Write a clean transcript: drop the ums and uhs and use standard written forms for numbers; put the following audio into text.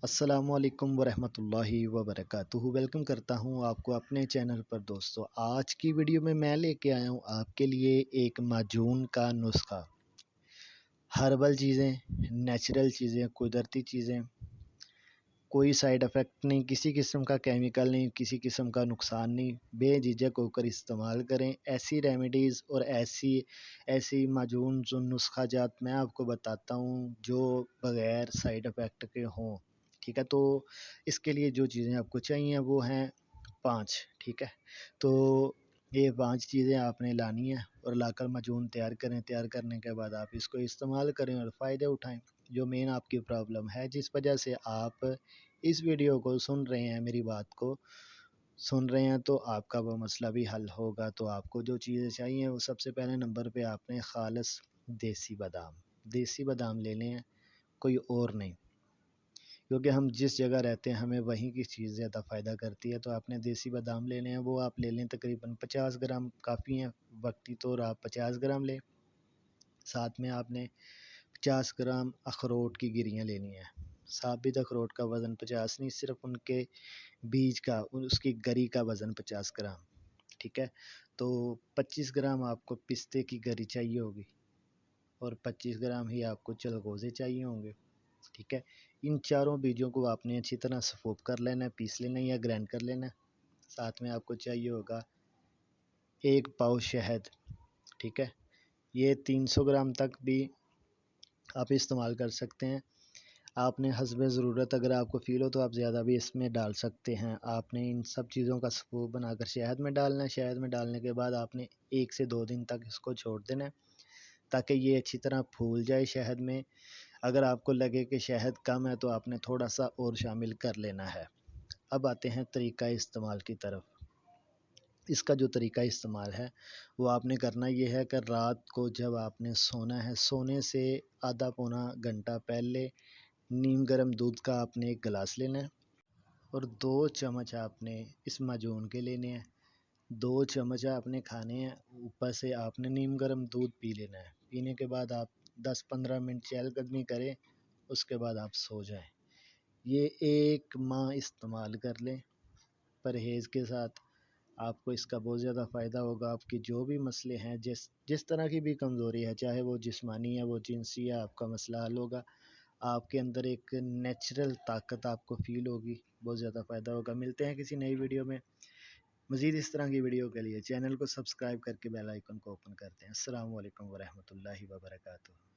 अस्सलामुअलैकुम वरहमतुल्लाहि वबरकातुहू। वेलकम करता हूँ आपको अपने चैनल पर। दोस्तों, आज की वीडियो में मैं लेके आया हूँ आपके लिए एक माजून का नुस्खा। हर्बल चीज़ें, नेचुरल चीज़ें, कुदरती चीज़ें, कोई साइड इफ़ेक्ट नहीं, किसी किस्म का केमिकल नहीं, किसी किस्म का नुकसान नहीं। बेझिझक होकर इस्तेमाल करें। ऐसी रेमेडीज़ और ऐसी ऐसी माजून जो नुस्खा जात मैं आपको बताता हूँ जो बग़ैर साइड इफ़ेक्ट के हों। ठीक है, तो इसके लिए जो चीज़ें आपको चाहिए वो हैं 5। ठीक है, तो ये 5 चीज़ें आपने लानी है और लाकर माजून तैयार करें। तैयार करने के बाद आप इसको इस्तेमाल करें और फ़ायदे उठाएँ। जो मेन आपकी प्रॉब्लम है, जिस वजह से आप इस वीडियो को सुन रहे हैं, मेरी बात को सुन रहे हैं, तो आपका वो मसला भी हल होगा। तो आपको जो चीज़ें चाहिए वो सबसे पहले नंबर पे आपने खालिस देसी बादाम लेने हैं, कोई और नहीं, क्योंकि हम जिस जगह रहते हैं हमें वहीं की चीज़ ज़्यादा फ़ायदा करती है। तो आपने देसी बादाम लेने हैं, वो आप ले लें, तकरीबन 50 ग्राम काफ़ी हैं। वक्ती तौर आप 50 ग्राम लें। साथ में आपने 50 ग्राम अखरोट की गिरियाँ लेनी है। साबित अखरोट का वज़न 50 नहीं, सिर्फ उनके बीज का, उसकी गरी का वज़न 50 ग्राम। ठीक है, तो 25 ग्राम आपको पिस्ते की गरी चाहिए होगी और 25 ग्राम ही आपको चलगोज़े चाहिए होंगे। ठीक है, इन चारों बीजों को आपने अच्छी तरह सफोप कर लेना है, पीस लेना है या ग्राइंड कर लेना है। साथ में आपको चाहिए होगा 1 पाव शहद। ठीक है, ये 300 ग्राम तक भी आप इस्तेमाल कर सकते हैं। आपने हस्बे ज़रूरत अगर आपको फ़ील हो तो आप ज़्यादा भी इसमें डाल सकते हैं। आपने इन सब चीज़ों का सफूप बनाकर शहद में डालना है। शहद में डालने के बाद आपने 1 से 2 दिन तक इसको छोड़ देना है, ताकि ये अच्छी तरह फूल जाए शहद में। अगर आपको लगे कि शहद कम है तो आपने थोड़ा सा और शामिल कर लेना है। अब आते हैं तरीका इस्तेमाल की तरफ। इसका जो तरीका इस्तेमाल है वो आपने करना ये है कि रात को जब आपने सोना है, सोने से आधा पौना घंटा पहले नीम गर्म दूध का आपने 1 गिलास लेना है और 2 चम्मच आपने इस माजून के लेने हैं। 2 चम्मच आपने खाने हैं। ऊपर से आपने नीम गर्म दूध पी लेना है। पीने के बाद आप 10-15 मिनट चहलकदमी करें, उसके बाद आप सो जाएं। ये 1 माह इस्तेमाल कर लें परहेज़ के साथ। आपको इसका बहुत ज़्यादा फ़ायदा होगा। आपकी जो भी मसले हैं, जिस जिस तरह की भी कमज़ोरी है, चाहे वो जिस्मानी है, वो जिनसी है, आपका मसला हल होगा। आपके अंदर एक नेचुरल ताकत आपको फ़ील होगी, बहुत ज़्यादा फ़ायदा होगा। मिलते हैं किसी नई वीडियो में। मज़ीद इस तरह की वीडियो के लिए चैनल को सब्सक्राइब करके बेल आइकन को ओपन करते हैं। अस्सलामु अलैकुम वरहमतुल्लाहि वबरकातुहू।